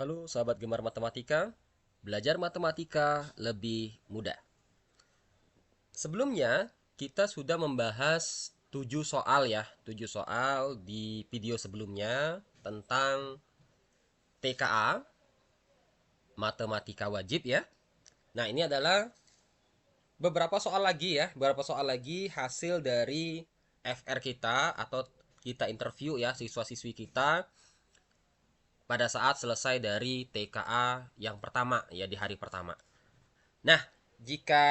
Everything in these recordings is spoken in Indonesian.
Halo sahabat gemar matematika, belajar matematika lebih mudah. Sebelumnya, kita sudah membahas 7 soal ya, 7 soal di video sebelumnya tentang TKA, matematika wajib ya. Nah, ini adalah beberapa soal lagi ya, beberapa soal lagi hasil dari FR kita atau kita interview ya siswa-siswi kita pada saat selesai dari TKA yang pertama ya di hari pertama. Nah, jika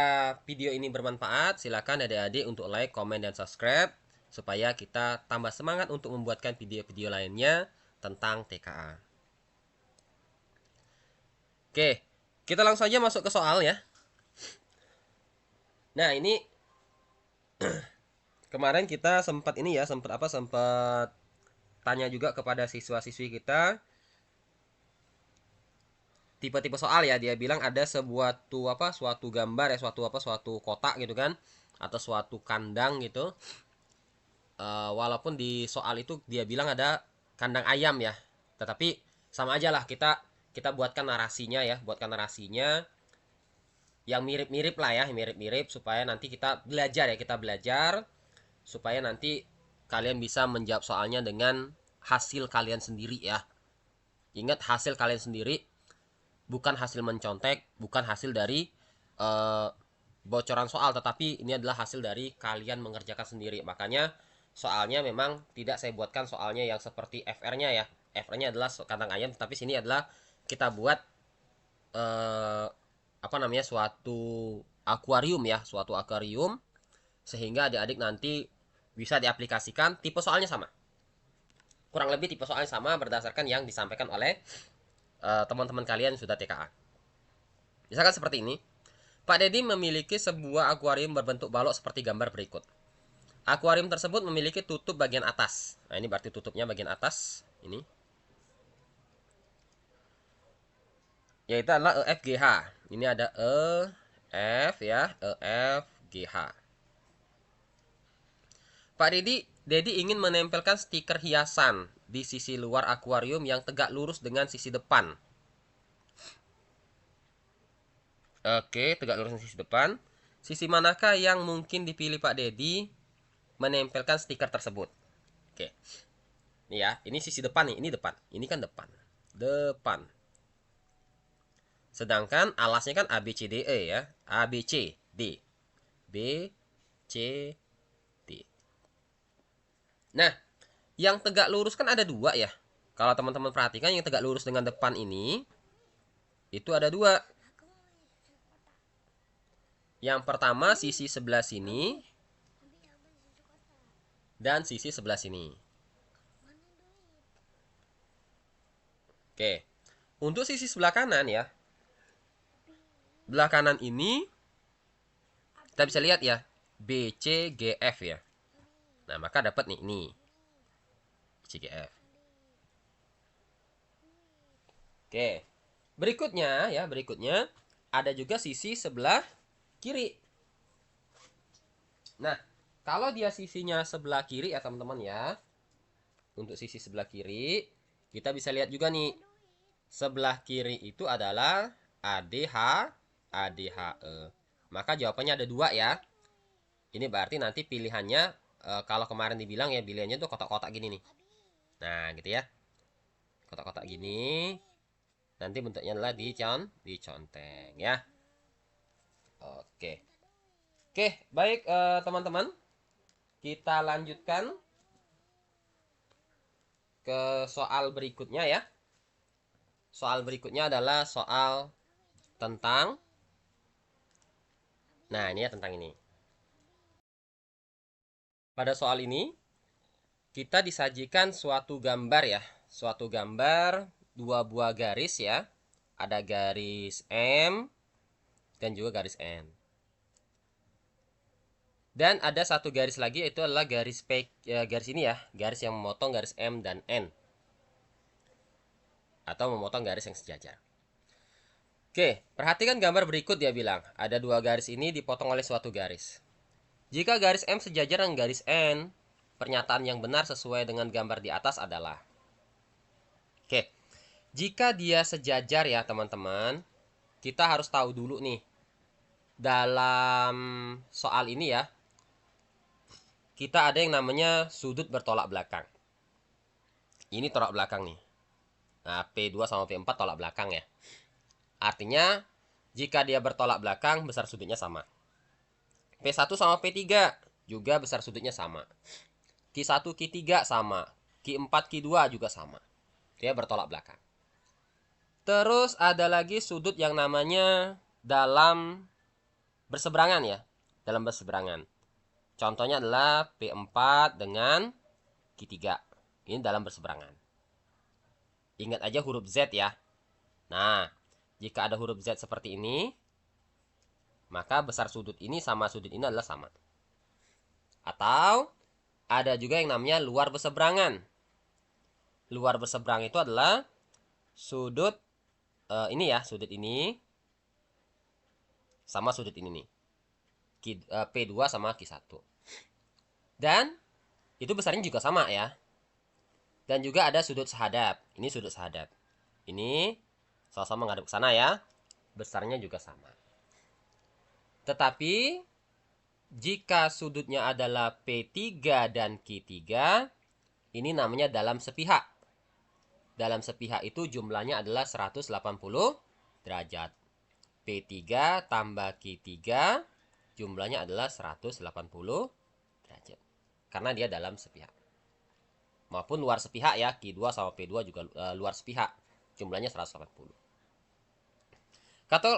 video ini bermanfaat, silakan adik-adik untuk like, komen, dan subscribe supaya kita tambah semangat untuk membuatkan video-video lainnya tentang TKA. Oke, kita langsung saja masuk ke soal ya. Nah, ini kemarin kita sempat ini ya, sempat tanya juga kepada siswa-siswi kita tipe-tipe soal ya. Dia bilang ada suatu gambar ya, suatu kotak gitu kan, atau suatu kandang gitu. Walaupun di soal itu dia bilang ada kandang ayam ya, tetapi sama aja lah, kita buatkan narasinya ya, yang mirip-mirip lah ya, mirip-mirip supaya nanti kita belajar supaya nanti kalian bisa menjawab soalnya dengan hasil kalian sendiri ya. Ingat, hasil kalian sendiri, bukan hasil mencontek, bukan hasil dari eh, bocoran soal, tetapi ini adalah hasil dari kalian mengerjakan sendiri. Makanya soalnya memang tidak saya buatkan soalnya yang seperti FR-nya ya. FR-nya adalah kandang ayam, tapi sini adalah kita buat eh, apa namanya, suatu akuarium sehingga adik-adik nanti bisa diaplikasikan. Tipe soalnya sama, kurang lebih tipe soalnya sama berdasarkan yang disampaikan oleh teman-teman kalian sudah TKA. Misalkan seperti ini. Pak Dedi memiliki sebuah akuarium berbentuk balok seperti gambar berikut. Akuarium tersebut memiliki tutup bagian atas. Nah, ini berarti tutupnya bagian atas. Ini. Yaitu adalah EFGH. Ini ada EF ya, EFGH. Pak Dedi ingin menempelkan stiker hiasan di sisi luar akuarium yang tegak lurus dengan sisi depan. Oke, tegak lurus dengan sisi depan. Sisi manakah yang mungkin dipilih Pak Dedi menempelkan stiker tersebut? Oke. Ini ya, ini sisi depan nih, ini depan. Ini kan depan. Depan. Sedangkan alasnya kan ABCDE ya. ABCD. B C D. Nah, yang tegak lurus kan ada dua ya. Kalau teman-teman perhatikan, yang tegak lurus dengan depan ini itu ada dua. Yang pertama sisi sebelah sini dan sisi sebelah sini. Oke. Untuk sisi sebelah kanan ya. Belah kanan ini kita bisa lihat ya, BCGF ya. Nah, maka dapat nih ini. BCGF. Oke. Berikutnya ada juga sisi sebelah kiri. Nah, kalau dia sisinya sebelah kiri ya teman-teman ya. Untuk sisi sebelah kiri, kita bisa lihat juga nih. Sebelah kiri itu adalah ADH, ADHE. Maka jawabannya ada dua ya. Ini berarti nanti pilihannya kalau kemarin dibilang ya, pilihannya tuh kotak-kotak gini nih. Nah, gitu ya. Kotak-kotak gini. Nanti bentuknya adalah diconteng ya. Oke. Oke, baik teman-teman. Kita lanjutkan ke soal berikutnya ya. Soal berikutnya adalah soal tentang, nah ini ya, tentang ini. Pada soal ini kita disajikan suatu gambar ya. Suatu gambar dua buah garis ya. Ada garis M dan juga garis N. Dan ada satu garis lagi, itu adalah garis garis ini ya, garis yang memotong garis M dan N. Atau memotong garis yang sejajar. Oke, perhatikan gambar berikut. Dia bilang, ada dua garis ini dipotong oleh suatu garis. Jika garis M sejajar dengan garis N, pernyataan yang benar sesuai dengan gambar di atas adalah. Oke, Jika dia sejajar ya teman-teman, kita harus tahu dulu nih. Dalam soal ini ya, kita ada yang namanya sudut bertolak belakang. Ini tolak belakang nih. Nah, P2 sama P4 tolak belakang ya. Artinya, jika dia bertolak belakang, besar sudutnya sama. P1 sama P3 juga besar sudutnya sama. Q1, Q3 sama. Q4, Q2 juga sama. Dia bertolak belakang. Terus ada lagi sudut yang namanya dalam berseberangan ya. Dalam berseberangan. Contohnya adalah P4 dengan Q3. Ini dalam berseberangan. Ingat aja huruf Z ya. Nah, jika ada huruf Z seperti ini, maka besar sudut ini sama sudut ini adalah sama. Atau ada juga yang namanya luar berseberangan. Luar berseberang itu adalah sudut ini ya, sudut ini sama sudut ini nih. P2 sama Q1. Dan itu besarnya juga sama ya. Dan juga ada sudut sehadap. Ini sudut sehadap. Ini sama-sama menghadap ke sana ya. Besarnya juga sama. Tetapi jika sudutnya adalah P3 dan Q3, ini namanya dalam sepihak. Dalam sepihak itu jumlahnya adalah 180 derajat. P3 tambah Q3 jumlahnya adalah 180 derajat. Karena dia dalam sepihak. Maupun luar sepihak ya, Q2 sama P2 juga luar sepihak. Jumlahnya 180.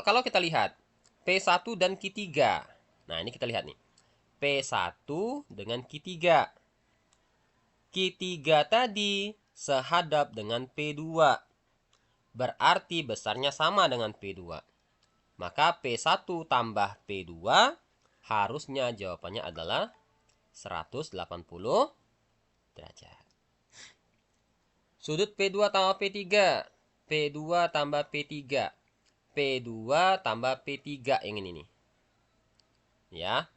Kalau kita lihat P1 dan Q3. Nah, ini kita lihat nih. P1 dengan Q3. Q3 tadi sehadap dengan P2. Berarti besarnya sama dengan P2. Maka P1 tambah P2 harusnya jawabannya adalah 180 derajat. Sudut P2 tambah P3. P2 tambah P3. P2 tambah P3 yang ini nih. Ya.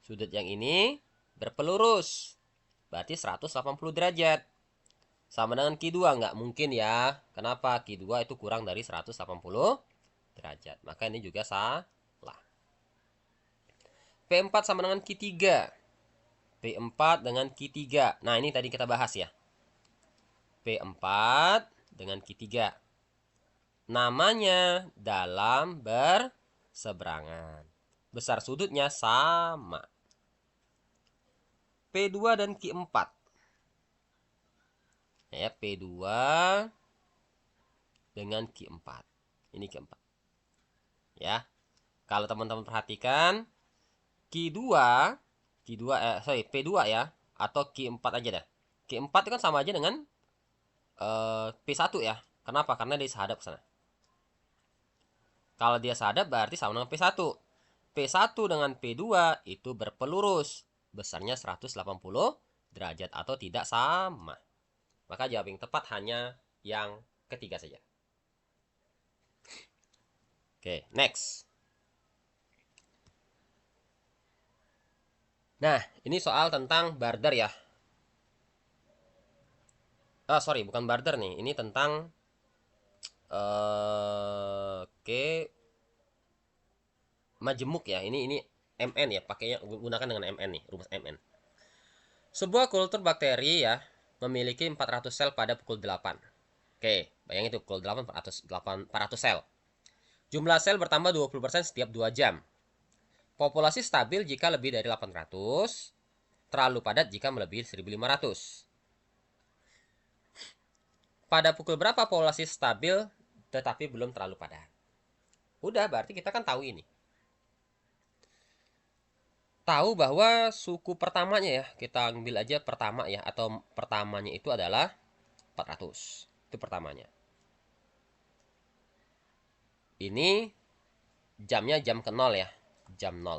Sudut yang ini berpelurus. Berarti 180 derajat. Sama dengan Q2 nggak mungkin ya. Kenapa? Q2 itu kurang dari 180 derajat. Maka ini juga salah. P4 sama dengan Q3. P4 dengan Q3. Nah, ini tadi kita bahas ya. P4 dengan Q3. Namanya dalam berseberangan. Besar sudutnya sama. P2 dan Q4. Ya, P2 dengan Q4. Ini Q4. Ya. Kalau teman-teman perhatikan P2 ya atau Q4 aja dah. Q4 itu kan sama aja dengan P1 ya. Kenapa? Karena dia sehadap ke sana. Kalau dia sehadap berarti sama dengan P1. P1 dengan P2 itu berpelurus. Besarnya 180 derajat atau tidak sama. Maka jawab yang tepat hanya yang ketiga saja. Oke, next. Nah, ini soal tentang barter ya. Sorry, bukan barter nih. Ini tentang majemuk ya. Ini MN ya, pakainya gunakan dengan MN nih, rumus MN. Sebuah kultur bakteri ya memiliki 400 sel pada pukul 8. Oke, bayangin itu pukul 8 400 sel. Jumlah sel bertambah 20% setiap 2 jam. Populasi stabil jika lebih dari 800, terlalu padat jika melebihi 1500. Pada pukul berapa populasi stabil tetapi belum terlalu padat? Udah, berarti kita kan tahu ini. Tahu bahwa suku pertamanya ya, kita ambil aja pertama ya, atau pertamanya itu adalah 400. Itu pertamanya. Ini jamnya jam ke 0 ya, jam 0.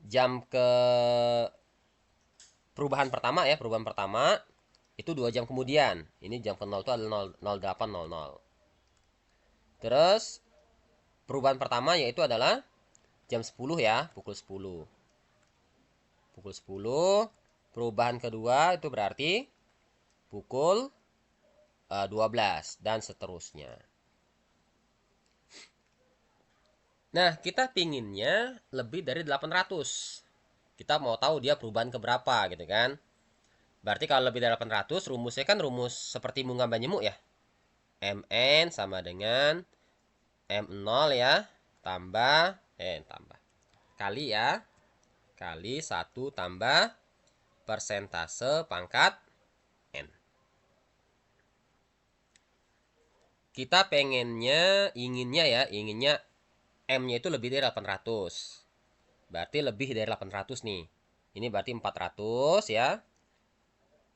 Jam ke perubahan pertama ya, perubahan pertama itu 2 jam kemudian. Ini jam ke 0 itu adalah 08.00. Terus perubahan pertama yaitu adalah jam 10 ya, pukul 10. Pukul 10. Perubahan kedua itu berarti pukul 12 dan seterusnya. Nah, kita pinginnya lebih dari 800. Kita mau tahu dia perubahan ke berapa gitu kan. Berarti kalau lebih dari 800, rumusnya kan rumus seperti bunga banyemuk ya. Mn sama dengan M0 ya, tambah kali ya, kali 1 tambah persentase pangkat N. Kita inginnya M-nya itu lebih dari 800. Berarti lebih dari 800 nih. Ini berarti 400 ya.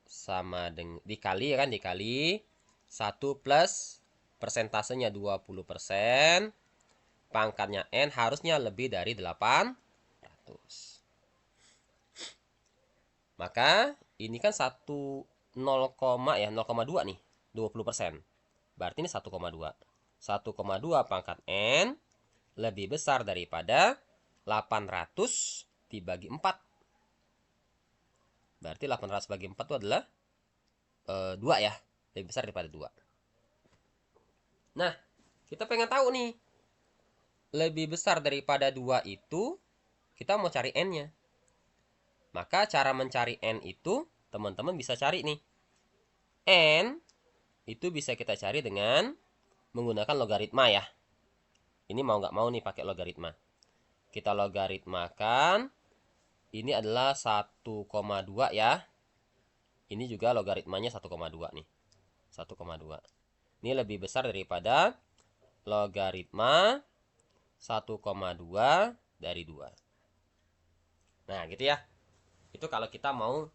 Sama dengan dikali ya kan, dikali 1 plus persentasenya 20%. Pangkatnya N harusnya lebih dari 800. Maka ini kan 0,2 nih, 20%. Berarti ini 1,2. 1,2 pangkat N lebih besar daripada 800 dibagi 4. Berarti 800 bagi 4 itu adalah 2 ya. Lebih besar daripada 2. Nah, kita pengen tahu nih. Lebih besar daripada 2 itu, kita mau cari N-nya. Maka cara mencari N itu, teman-teman bisa cari nih. N itu bisa kita cari dengan menggunakan logaritma ya. Ini mau nggak mau nih pakai logaritma. Kita logaritmakan. Ini adalah 1,2 ya. Ini juga logaritmanya 1,2 nih. 1,2. Ini lebih besar daripada logaritma 1,2 dari 2. Nah, gitu ya. Itu kalau kita mau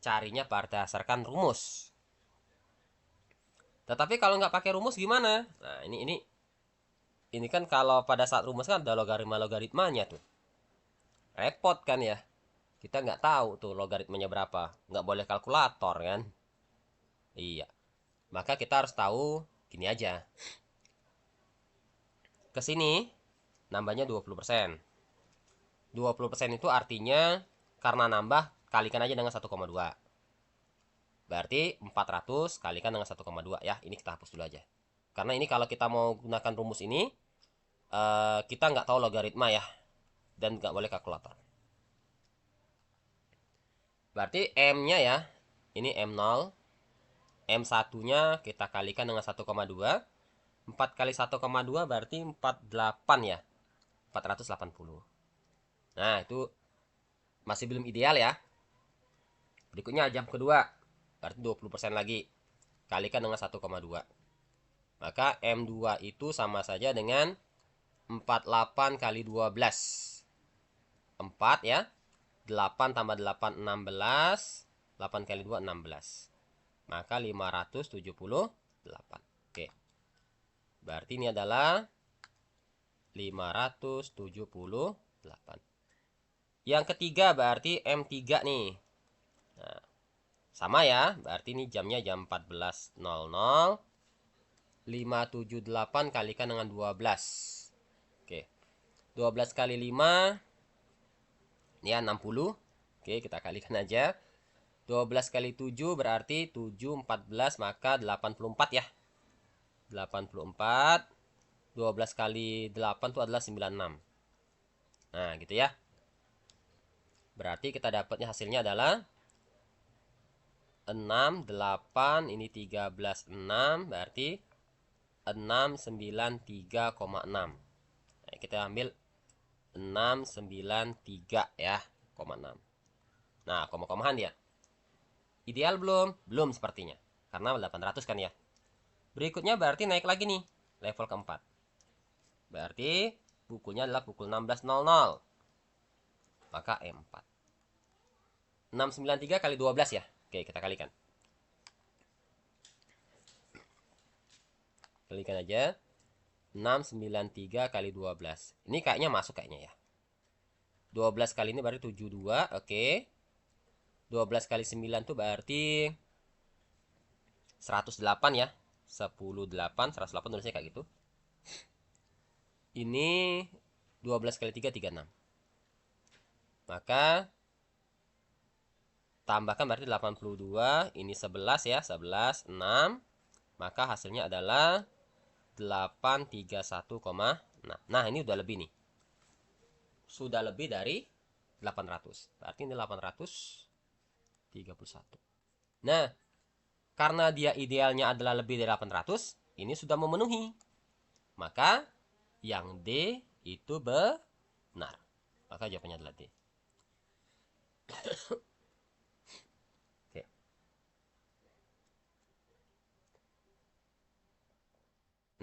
carinya berdasarkan rumus. Tetapi kalau nggak pakai rumus gimana? Nah, ini kan kalau pada saat rumus kan ada logaritmanya tuh. Repot kan ya. Kita nggak tahu tuh logaritmanya berapa. Nggak boleh kalkulator kan. Iya. Maka kita harus tahu gini aja. Ke sini nambahnya 20%. 20% itu artinya karena nambah kalikan aja dengan 1,2. Berarti 400 kalikan dengan 1,2 ya. Ini kita hapus dulu aja. Karena ini kalau kita mau gunakan rumus ini, kita nggak tahu logaritma ya. Dan nggak boleh kalkulator. Berarti M-nya ya. Ini M0. M1-nya kita kalikan dengan 1,2. 4 kali 1,2 berarti 48 ya. 480. Nah, itu masih belum ideal ya. Berikutnya jam kedua. Berarti 20% lagi. Kalikan dengan 1,2. Maka M2 itu sama saja dengan 48 kali 12. 4 ya. 8 tambah 8, 16. 8 kali 2, 16. Maka 578. Oke. Berarti ini adalah 578. Yang ketiga berarti M3 nih. Nah, sama ya. Berarti ini jamnya jam 14.00. 578 kalikan dengan 12. Oke. 12 kali 5 ya 60. Oke, kita kalikan aja. 12 kali 7 berarti 7, 14, maka 84 ya. 84. 12 kali 8 itu adalah 96. Nah, gitu ya. Berarti kita dapatnya hasilnya adalah 6, 8, ini 13, 6. Berarti 693,6. Nah, kita ambil 693 ya, 6. Nah, koma-komahan dia. Ideal belum? Belum sepertinya. Karena 800 kan ya. Berikutnya berarti naik lagi nih. Level keempat. Berarti bukunya adalah pukul 16.00. Maka E4. 693 kali 12 ya. Oke, kita kalikan. Kalikan aja. 693 kali 12. Ini kayaknya masuk kayaknya ya. 12 kali ini berarti 72. Oke. 12 kali 9 itu berarti 108 ya. 10, 8, 108 tulisnya kayak gitu. Ini 12 kali 3, 36. Maka tambahkan berarti 82. Ini 11 ya. 11, 6. Maka hasilnya adalah 831,6. Nah, ini udah lebih nih. Sudah lebih dari 800. Berarti ini 831. Nah, karena dia idealnya adalah lebih dari 800, ini sudah memenuhi. Maka yang D itu benar. Maka jawabannya adalah D. Oke.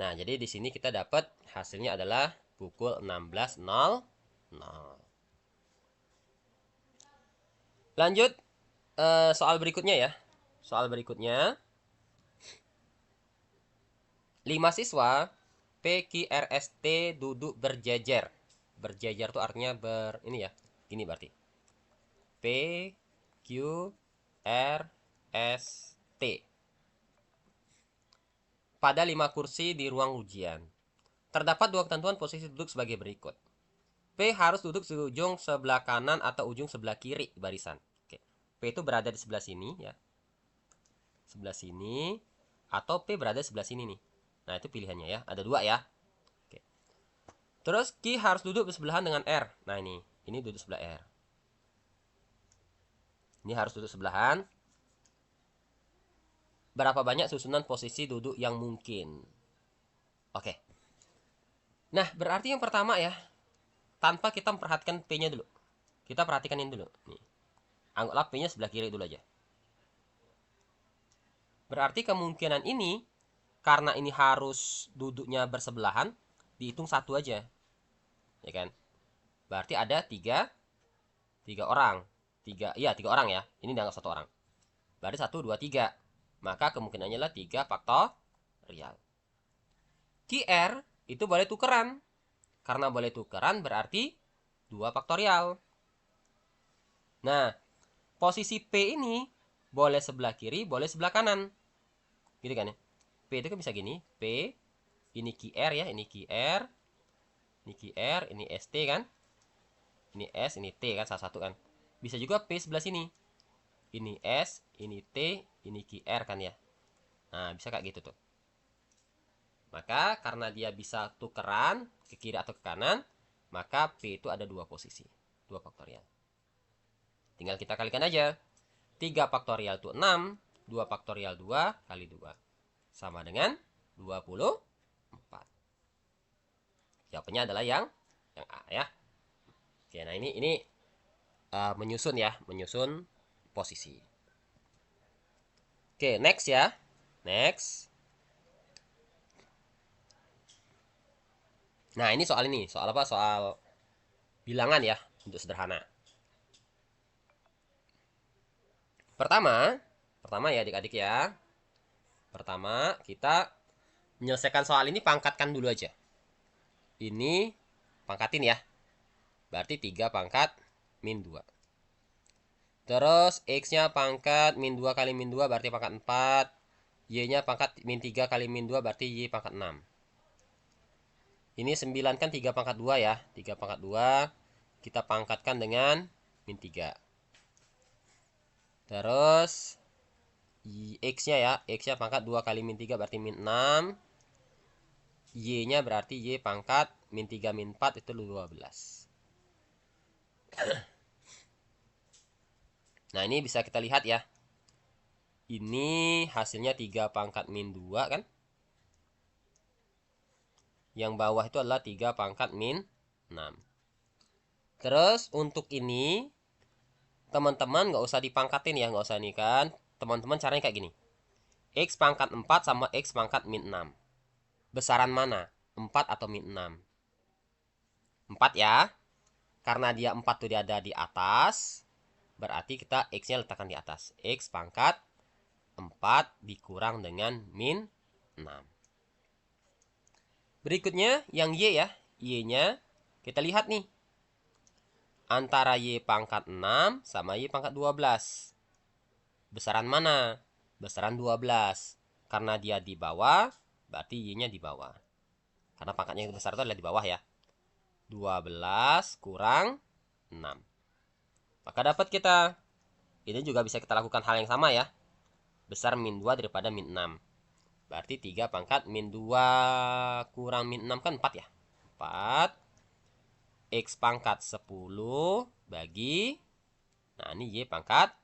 Nah, jadi di sini kita dapat hasilnya adalah pukul 16.00. Lanjut soal berikutnya ya. Soal berikutnya. 5 siswa PQRST duduk berjejer. Berjejer itu artinya ini ya. Gini berarti. PQRST. Pada 5 kursi di ruang ujian. Terdapat 2 ketentuan posisi duduk sebagai berikut. P harus duduk di ujung sebelah kanan atau ujung sebelah kiri barisan. Oke. P itu berada di sebelah sini ya. Sebelah sini. Atau P berada di sebelah sini nih. Nah, itu pilihannya ya. Ada 2 ya. Oke. Terus Q harus duduk bersebelahan dengan R. Nah, ini duduk sebelah R. Ini harus duduk sebelahan. Berapa banyak susunan posisi duduk yang mungkin? Oke. Nah, berarti yang pertama ya, tanpa kita memperhatikan P-nya dulu. Kita perhatikan ini dulu. Nih. Anggaplah P-nya sebelah kiri dulu aja. Berarti kemungkinan ini, karena ini harus duduknya bersebelahan, dihitung 1 aja. Ya kan? Berarti ada 3 orang. 3 orang ya. Ini dianggap 1 orang. Berarti 1, 2, 3. Maka kemungkinannya adalah 3 faktorial. QR itu boleh tukeran. Karena boleh tukeran berarti 2 faktorial. Nah, posisi P ini boleh sebelah kiri, boleh sebelah kanan. Gitu kan ya. P itu kan bisa gini. P, ini QR ya, ini QR. Ini QR, ini ST kan. Ini S, ini T kan, salah satu kan. Bisa juga P sebelah sini. Ini S, ini T, ini QR kan ya. Nah, bisa kayak gitu tuh. Maka karena dia bisa tukeran ke kiri atau ke kanan, maka P itu ada 2 posisi, 2 faktorial. Tinggal kita kalikan aja. 3 faktorial itu 6, 2 faktorial 2 kali 2. Sama dengan 24. Jawabannya adalah yang A ya. Oke, nah ini menyusun ya, menyusun posisi. Oke, next ya. Next. Nah, ini soal apa? Soal bilangan ya, untuk sederhana. Pertama ya adik-adik ya. Pertama, kita menyelesaikan soal ini pangkatkan dulu aja. Ini pangkatin ya. Berarti 3 pangkat min 2. Terus X-nya pangkat min 2 kali min 2 berarti pangkat 4. Y-nya pangkat min 3 kali min 2 berarti Y pangkat 6. Ini 9 kan 3 pangkat 2 ya. 3 pangkat 2 kita pangkatkan dengan min 3. Terus X-nya ya. X-nya pangkat 2 kali min 3 berarti min 6. Y-nya berarti Y pangkat min 3 min 4 itu 12. Nah, ini bisa kita lihat ya. Ini hasilnya 3 pangkat min 2 kan. Yang bawah itu adalah 3 pangkat min 6. Terus untuk ini, teman-teman nggak usah dipangkatin ya. Nggak usah nih kan. Teman-teman caranya kayak gini. X pangkat 4 sama X pangkat min 6. Besaran mana? 4 atau min 6? 4 ya. Karena dia 4 tuh dia ada di atas. Berarti kita X-nya letakkan di atas. X pangkat 4 dikurang dengan min 6. Berikutnya yang Y ya. Y-nya kita lihat nih. Antara Y pangkat 6 sama Y pangkat 12. Besaran mana? Besaran 12. Karena dia di bawah, berarti Y-nya di bawah. Karena pangkatnya yang besar itu adalah di bawah ya. 12 kurang 6. Maka dapat kita. Ini juga bisa kita lakukan hal yang sama ya. Besar min 2 daripada min 6. Berarti 3 pangkat min 2 kurang min 6 kan 4 ya. 4. X pangkat 10 bagi. Nah, ini Y pangkat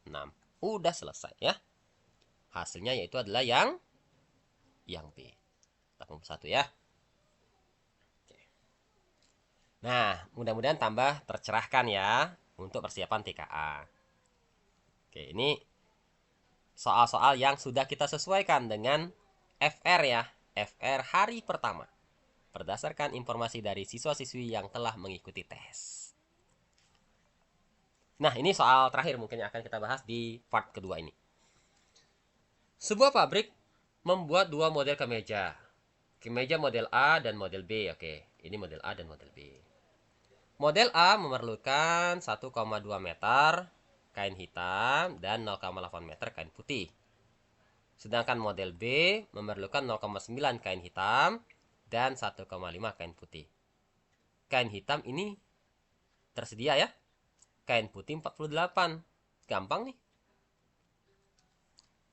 6. Udah selesai ya. Hasilnya yaitu adalah yang B. 81 ya. Nah, mudah-mudahan tambah tercerahkan ya untuk persiapan TKA. Oke, ini soal-soal yang sudah kita sesuaikan dengan FR ya. FR hari pertama. Berdasarkan informasi dari siswa-siswi yang telah mengikuti tes. Nah, ini soal terakhir mungkin yang akan kita bahas di part kedua ini. Sebuah pabrik membuat 2 model kemeja. Kemeja model A dan model B. Oke, ini model A dan model B. Model A memerlukan 1,2 meter kain hitam dan 0,8 meter kain putih. Sedangkan model B memerlukan 0,9 kain hitam dan 1,5 kain putih. Kain hitam ini tersedia ya. Kain putih 48. Gampang nih.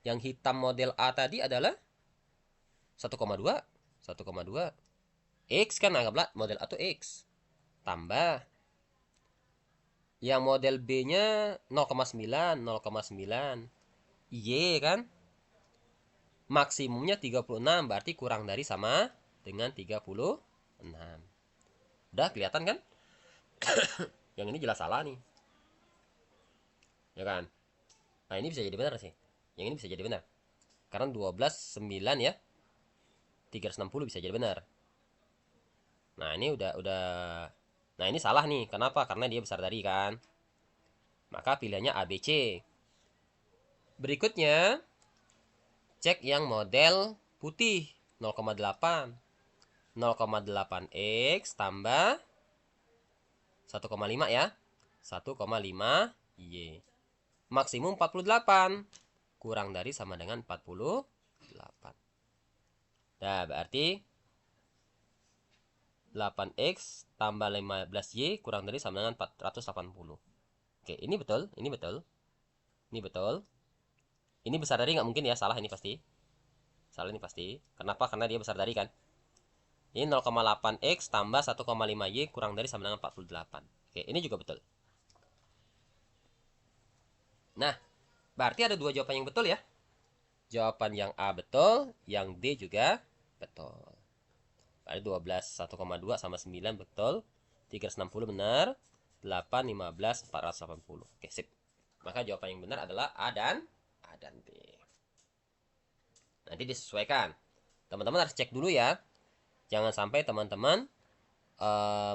Yang hitam model A tadi adalah 1,2. 1,2. X kan anggaplah model A itu X. Tambah. Yang model B-nya 0,9. 0,9. Y kan. Maksimumnya 36. Berarti kurang dari sama dengan 36. Udah kelihatan kan? Yang ini jelas salah nih. Ya kan? Nah, ini bisa jadi benar sih. Yang ini bisa jadi benar. Karena 12, 9 ya. 360 bisa jadi benar. Nah, ini udah. Nah, ini salah nih. Kenapa? Karena dia besar dari kan. Maka pilihannya ABC. Berikutnya, cek yang model putih 0,8. 0,8X tambah 1,5 ya. 1,5 Y. Maksimum 48. Kurang dari sama dengan 48. Nah, berarti 8X tambah 15Y kurang dari sama dengan 480. Oke, ini betul. Ini betul. Ini betul. Ini besar dari nggak mungkin ya. Salah ini pasti. Salah ini pasti. Kenapa? Karena dia besar dari kan. Ini 0,8X tambah 1,5Y kurang dari sama dengan 48. Oke, ini juga betul. Nah, berarti ada 2 jawaban yang betul ya. Jawaban yang A betul, yang D juga betul. Berarti 12, 1,2 sama 9 betul. 360 benar. 8, 15, 480. Oke, sip. Maka jawaban yang benar adalah A dan D. Nanti disesuaikan. Teman-teman harus cek dulu ya. Jangan sampai teman-teman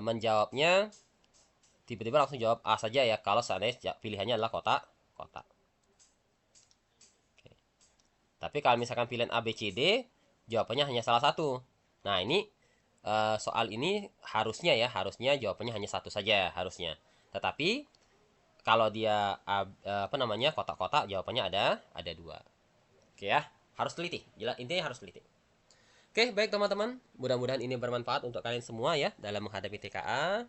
menjawabnya tiba-tiba langsung jawab A saja ya. Kalau seandainya pilihannya adalah kotak. Oke. Tapi kalau misalkan pilihan A, B, C, D, jawabannya hanya salah satu. Nah, ini soal ini harusnya jawabannya hanya satu saja harusnya. Tetapi kalau dia kotak-kotak jawabannya ada 2. Oke ya, harus teliti. Intinya harus teliti. Oke, baik teman-teman. Mudah-mudahan ini bermanfaat untuk kalian semua ya dalam menghadapi TKA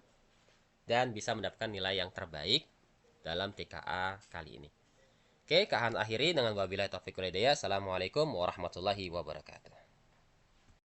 dan bisa mendapatkan nilai yang terbaik dalam TKA kali ini. Oke, Kak Han akhiri dengan wabillahi taufiq wal hidayah. Assalamualaikum warahmatullahi wabarakatuh.